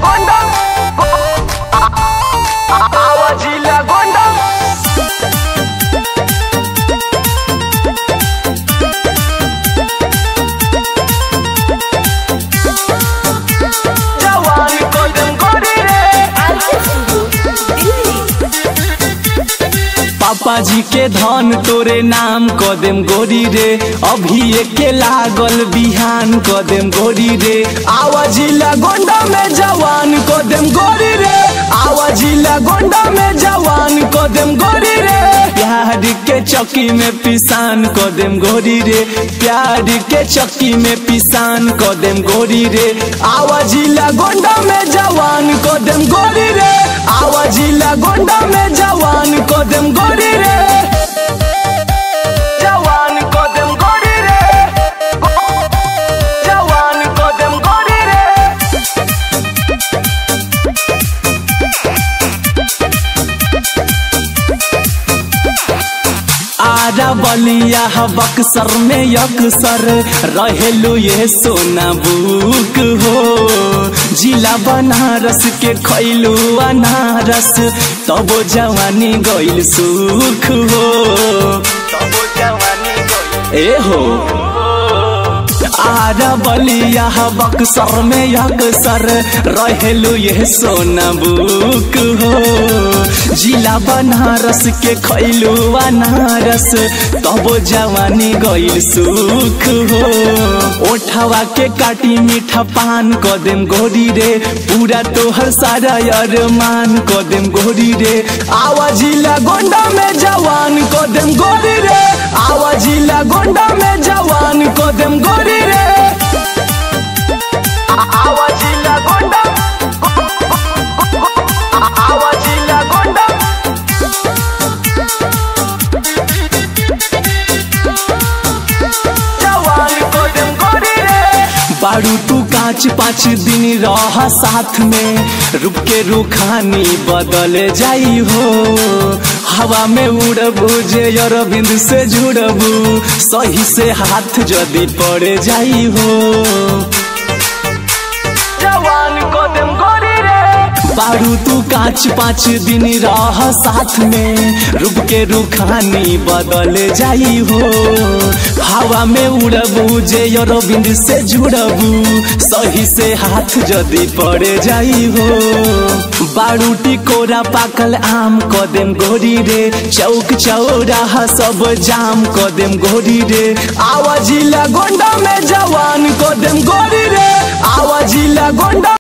गोंडा आवाजीला गोंडा जवान कदम गोरी रे पापा जी के धन तोरे नाम कदम गोरी रे अभी एके लागल बिहान कदम गोरी रे आवाजीला गोंडा में जवान कदम गोरी रे आवाजीला गोंडा में जवान कदम गोरी रे प्यार के चक्की में पिसान कदम गोरी रे प्यार के चक्की में पिसान कदम गोरी रे आवाजीला गोंडा में जवान कदम गोरी रे आवाजीला गोंडा में जवान कदम गोरी रे जवान कदम गोरी रे जवान कदम गोरी रे आरा बलिया बक्सर में यकसर रहेलू ये सोना बुक हो जिला बनारस के खैलू अनारस तबो जवानी गइल सुख हो तबो जवानी गइल ए हो आरा बलिया बक्सर में यकसर रहेलू ये सोना बुक हो जिला बनारस के खैलू अनारस तबो जवानी गइल सुख हो ओठवा के काटी मीठा पान कदम गोरी रे पूरा तोहर सारा अरमान कदम गोरी रे आवाजीला गोंडा में जवान कदम गोरी रे आवाजीला गोंडा में जवान कदम गोरी रे आवाजीला गोंडा आवाजीला गोंडा जवान कदम गोरी रे बारू तू पाँच दिन रह साथ में रुक के रुखानी बदल जाई हो हवा में उड़बू जे अरविंद से जुड़बू सही से हाथ जदी पड़ जाई हो जवान कदम गोरी रे बारू तू पाँच दिन रह साथ में रुक के रुखानी बदल जाई हो हवा में उड़बू जे अरविंद से जुड़बू सही से हाथ जदी पड़ जाई हो बारू टिकोरा पाकल आम कदम गोरी रे चौक चौराहा सब जाम कदम गोरी रे आवाजीला गोंडा में जवान कदम गोरी रे आवाजीला गोंडा